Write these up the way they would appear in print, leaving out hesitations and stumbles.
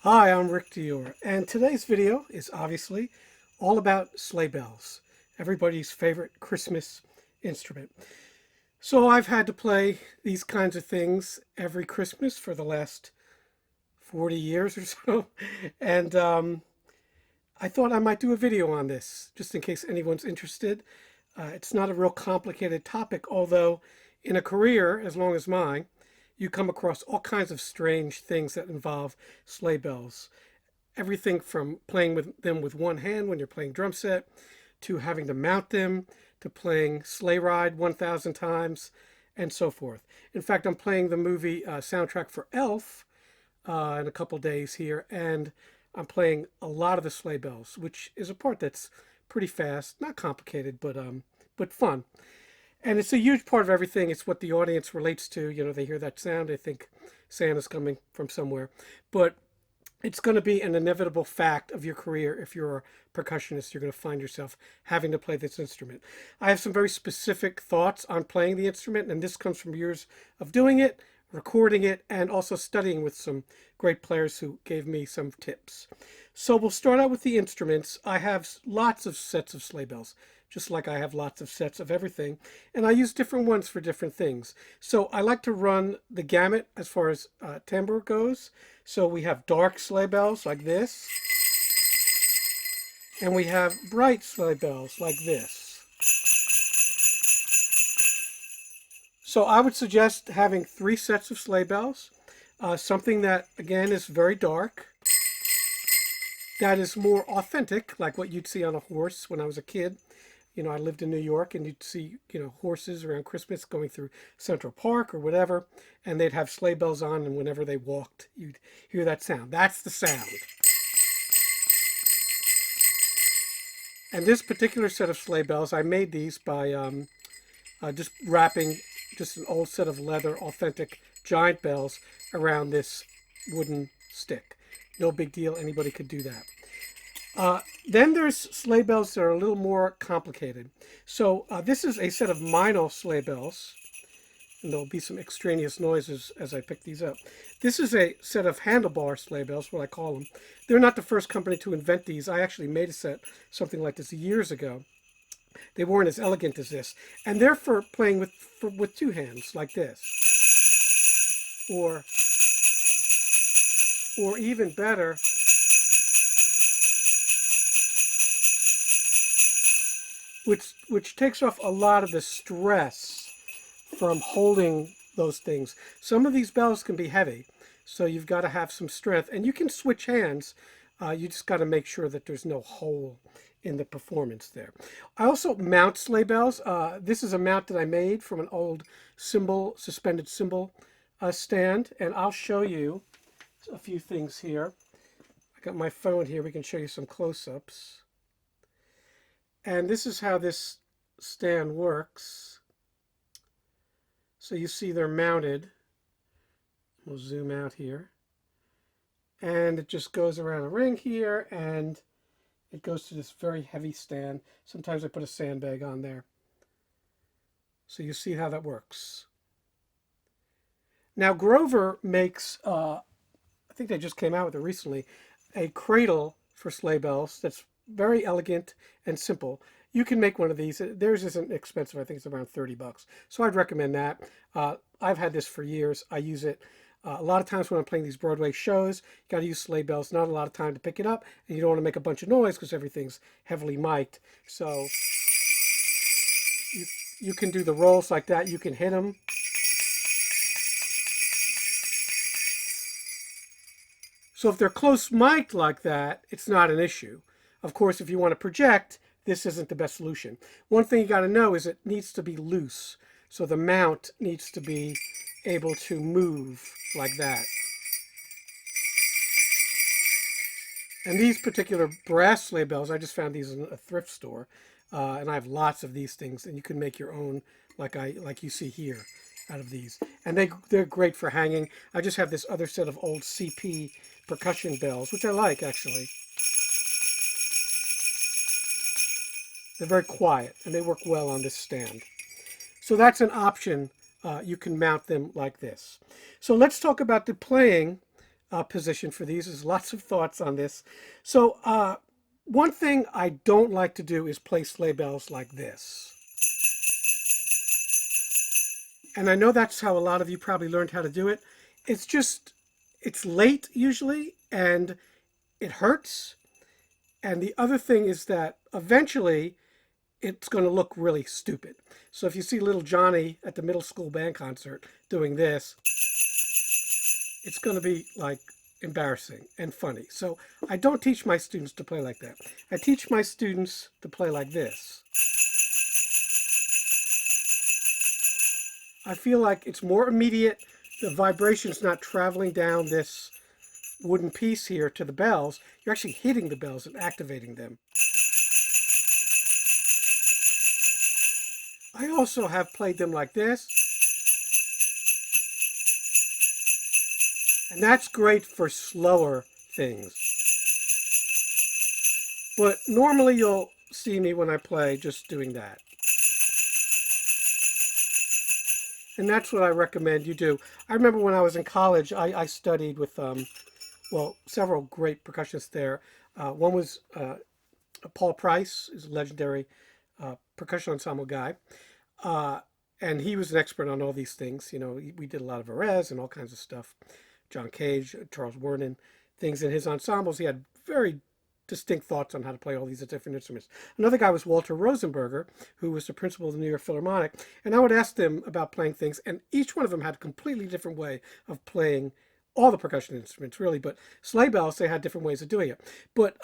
Hi, I'm Rick Dior, and today's video is obviously all about sleigh bells, everybody's favorite Christmas instrument. So I've had to play these kinds of things every Christmas for the last 40 years or so, and I thought I might do a video on this, just in case anyone's interested. It's not a real complicated topic, although in a career as long as mine, you come across all kinds of strange things that involve sleigh bells. Everything from playing with them with one hand when you're playing drum set, to having to mount them, to playing Sleigh Ride 1,000 times, and so forth. In fact, I'm playing the movie soundtrack for Elf in a couple days here, and I'm playing a lot of the sleigh bells, which is a part that's pretty fast, not complicated, but fun. And it's a huge part of everything. It's what the audience relates to. You know, they hear that sound, they think Santa's coming from somewhere. But it's going to be an inevitable fact of your career. If you're a percussionist, you're going to find yourself having to play this instrument. I have some very specific thoughts on playing the instrument, and this comes from years of doing it, recording it, and also studying with some great players who gave me some tips. So we'll start out with the instruments. I have lots of sets of sleigh bells, just like I have lots of sets of everything, and I use different ones for different things. So I like to run the gamut as far as timbre goes. So we have dark sleigh bells like this, and we have bright sleigh bells like this. So I would suggest having 3 sets of sleigh bells, something that, again, is very dark, that is more authentic, like what you'd see on a horse when I was a kid. You know, I lived in New York, and you'd see, horses around Christmas going through Central Park or whatever, and they'd have sleigh bells on, and whenever they walked, you'd hear that sound. That's the sound. And this particular set of sleigh bells, I made these by just wrapping just an old set of leather, authentic giant bells around this wooden stick. No big deal. Anybody could do that. Then there's sleigh bells that are a little more complicated. So this is a set of Meinl sleigh bells, and there'll be some extraneous noises as I pick these up. This is a set of handlebar sleigh bells, what I call them. They're not the first company to invent these. I actually made a set, something like this, years ago. They weren't as elegant as this, and they're for playing with 2 hands, like this, or even better, which takes off a lot of the stress from holding those things. Some of these bells can be heavy, so you've got to have some strength, and you can switch hands. You just got to make sure that there's no hole in the performance there. I also mount sleigh bells. This is a mount that I made from an old suspended cymbal stand, and I'll show you a few things here. I got my phone here. We can show you some close-ups. And this is how this stand works. So you see they're mounted. We'll zoom out here. And it just goes around a ring here, and it goes to this very heavy stand. Sometimes I put a sandbag on there. So you see how that works. Now Grover makes, I think they just came out with it recently, a cradle for sleigh bells that's very elegant and simple. You can make one of these. Theirs isn't expensive. I think it's around 30 bucks. So I'd recommend that. I've had this for years. I use it a lot of times when I'm playing these Broadway shows. You got to use sleigh bells. Not a lot of time to pick it up, and you don't want to make a bunch of noise because everything's heavily mic'd. So you can do the rolls like that. You can hit them. So if they're close mic'd like that, it's not an issue. Of course, if you want to project, this isn't the best solution. One thing you got to know is it needs to be loose. So the mount needs to be able to move like that. And these particular brass sleigh bells, I just found these in a thrift store, and I have lots of these things, and you can make your own, like you see here, out of these. And they're great for hanging. I just have this other set of old CP percussion bells, which I like, actually. They're very quiet, and they work well on this stand. So that's an option. You can mount them like this. So let's talk about the playing position for these. There's lots of thoughts on this. So one thing I don't like to do is play sleigh bells like this. And I know that's how a lot of you probably learned how to do it. It's just, it's late usually, and it hurts. And the other thing is that eventually it's going to look really stupid. So if you see little Johnny at the middle school band concert doing this, it's going to be like embarrassing and funny. So I don't teach my students to play like that. I teach my students to play like this. I feel like it's more immediate. The vibration's not traveling down this wooden piece here to the bells. You're actually hitting the bells and activating them. I also have played them like this. And that's great for slower things. But normally you'll see me when I play just doing that. And that's what I recommend you do. I remember when I was in college, I studied with, well, several great percussionists there. One was Paul Price, is a legendary percussion ensemble guy. And he was an expert on all these things. You know, we did a lot of Varese and all kinds of stuff. John Cage, Charles Worden, things in his ensembles. He had very distinct thoughts on how to play all these different instruments. Another guy was Walter Rosenberger, who was the principal of the New York Philharmonic. And I would ask them about playing things, and each one of them had a completely different way of playing all the percussion instruments, really. But sleigh bells, they had different ways of doing it. But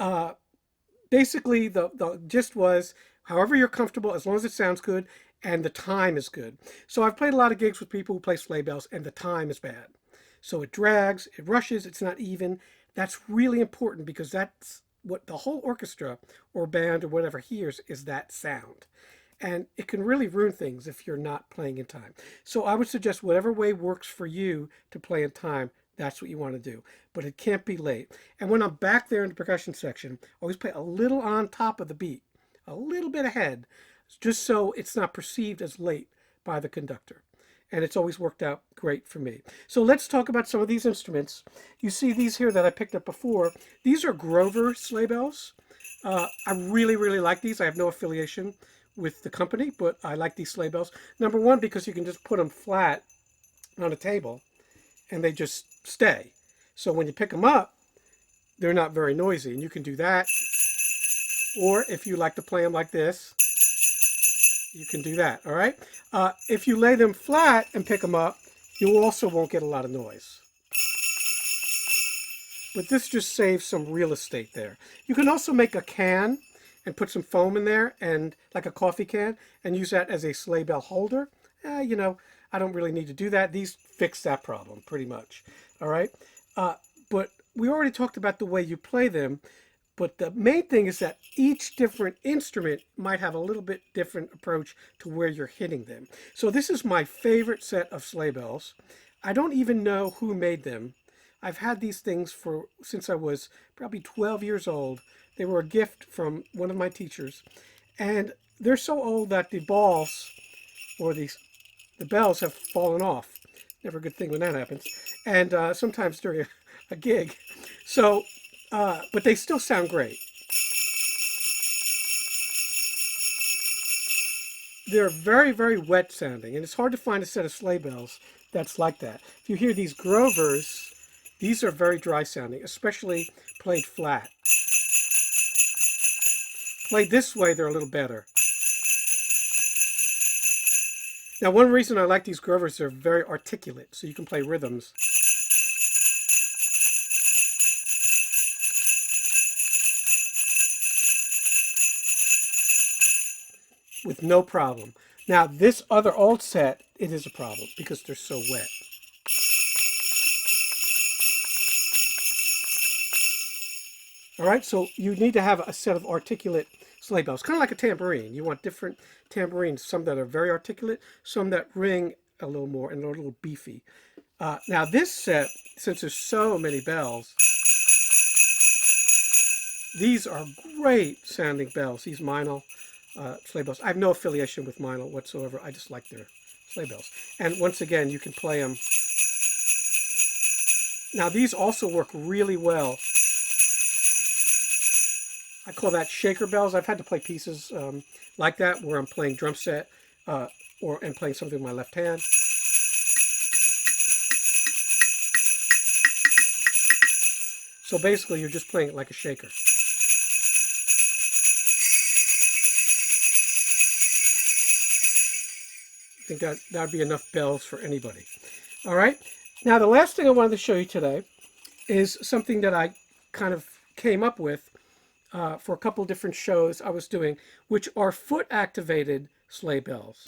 basically, the gist was, however you're comfortable, as long as it sounds good, and the time is good. So I've played a lot of gigs with people who play sleigh bells, and the time is bad. So it drags, it rushes, it's not even. That's really important because that's what the whole orchestra or band or whatever hears, is that sound. And it can really ruin things if you're not playing in time. So I would suggest whatever way works for you to play in time, that's what you want to do. But it can't be late. And when I'm back there in the percussion section, always play a little on top of the beat, a little bit ahead, just so it's not perceived as late by the conductor. And it's always worked out great for me. So let's talk about some of these instruments. You see these here that I picked up before. These are Grover sleigh bells. I really, really like these. I have no affiliation with the company, but I like these sleigh bells. Number one, because you can just put them flat on a table and they just stay. So when you pick them up, they're not very noisy, and you can do that. Or if you like to play them like this, you can do that, all right? If you lay them flat and pick them up, you also won't get a lot of noise. But this just saves some real estate there. You can also make a can and put some foam in there, and like a coffee can, and use that as a sleigh bell holder. You know, I don't really need to do that. These fix that problem pretty much, all right? But we already talked about the way you play them. But the main thing is that each different instrument might have a little bit different approach to where you're hitting them. So this is my favorite set of sleigh bells. I don't even know who made them. I've had these things since I was probably 12 years old. They were a gift from one of my teachers. And they're so old that the balls, or the bells, have fallen off. Never a good thing when that happens. And sometimes during a gig. So but they still sound great. They're very, very wet sounding, and it's hard to find a set of sleigh bells that's like that. If you hear these Grovers, these are very dry sounding, especially played flat. Played this way, they're a little better. Now, one reason I like these Grovers, they're very articulate, so you can play rhythms. With no problem. Now, this other old set, it is a problem because they're so wet. All right, so you need to have a set of articulate sleigh bells, kind of like a tambourine. You want different tambourines, some that are very articulate, some that ring a little more and are a little beefy. Now, this set, since there's so many bells, these are great sounding bells, these Meinl sleigh bells. I have no affiliation with Meinl whatsoever. I just like their sleigh bells. And once again, you can play them Now these also work really well. I call that shaker bells. I've had to play pieces like that where I'm playing drum set and playing something with my left hand. So basically you're just playing it like a shaker. I think that would be enough bells for anybody. All right. Now the last thing I wanted to show you today is something that I kind of came up with for a couple different shows I was doing, which are foot-activated sleigh bells.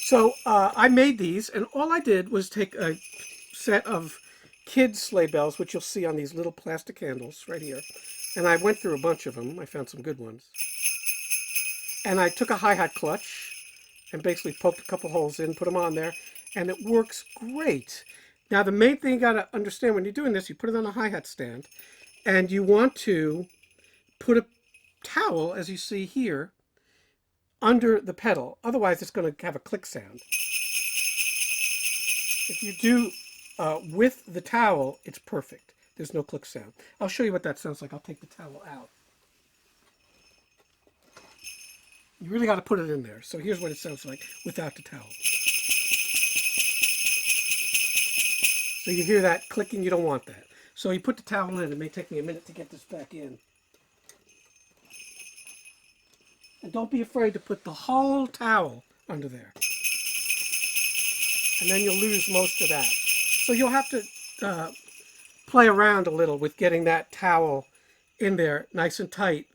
So I made these, and all I did was take a set of kids' sleigh bells, which you'll see on these little plastic handles right here, and I went through a bunch of them. I found some good ones. And I took a hi-hat clutch and basically poked a couple holes in, put them on there, and it works great. Now, the main thing you got to understand when you're doing this, you put it on a hi-hat stand, and you want to put a towel, as you see here, under the pedal. Otherwise, it's going to have a click sound. If you do with the towel, it's perfect. There's no click sound. I'll show you what that sounds like. I'll take the towel out. You really got to put it in there. So here's what it sounds like without the towel. So you hear that clicking, you don't want that. So you put the towel in. It may take me a minute to get this back in. And don't be afraid to put the whole towel under there. And then you'll lose most of that. So you'll have to play around a little with getting that towel in there nice and tight.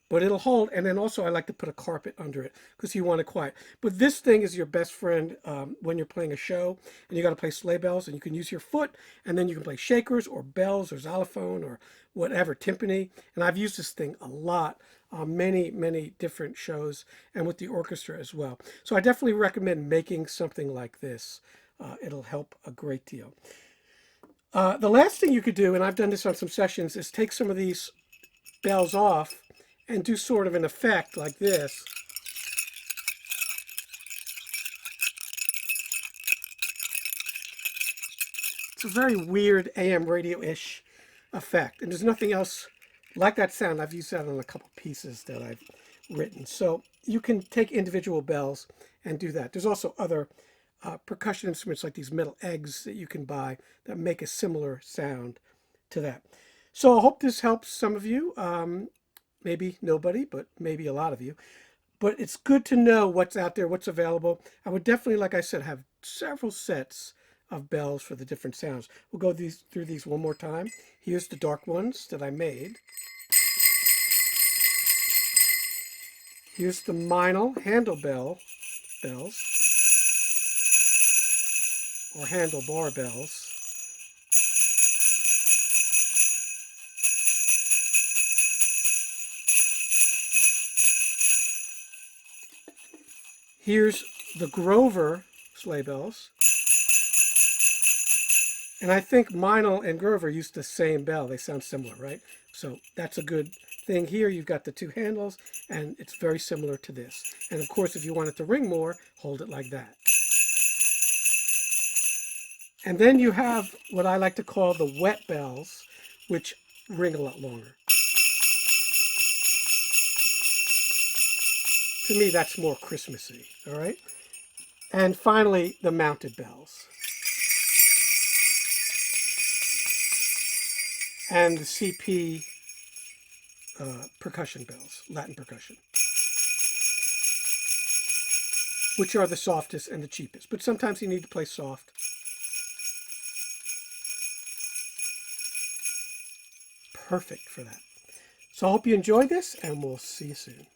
But it'll hold, and then also I like to put a carpet under it because you want it quiet. But this thing is your best friend when you're playing a show and you got to play sleigh bells, and you can use your foot, and then you can play shakers or bells or xylophone or whatever, timpani. And I've used this thing a lot on many, many different shows and with the orchestra as well. So I definitely recommend making something like this. It'll help a great deal. The last thing you could do, and I've done this on some sessions, is take some of these bells off and do sort of an effect like this. It's a very weird AM radio-ish effect, and there's nothing else like that sound. I've used that on a couple pieces that I've written. So you can take individual bells and do that. There's also other percussion instruments like these metal eggs that you can buy that make a similar sound to that. So I hope this helps some of you. Maybe nobody, but maybe a lot of you. But it's good to know what's out there, what's available. I would definitely, like I said, have several sets of bells for the different sounds. We'll go through these one more time. Here's the dark ones that I made. Here's the Meinl handlebell bells, or handlebar bells. Here's the Grover sleigh bells. And I think Meinl and Grover use the same bell. They sound similar, right? So that's a good thing here. You've got the two handles, and it's very similar to this. And of course, if you want it to ring more, hold it like that. And then you have what I like to call the wet bells, which ring a lot longer. To me, that's more Christmassy, all right? And finally, the mounted bells. And the CP percussion bells, Latin percussion, which are the softest and the cheapest. But sometimes you need to play soft. Perfect for that. So I hope you enjoyed this, and we'll see you soon.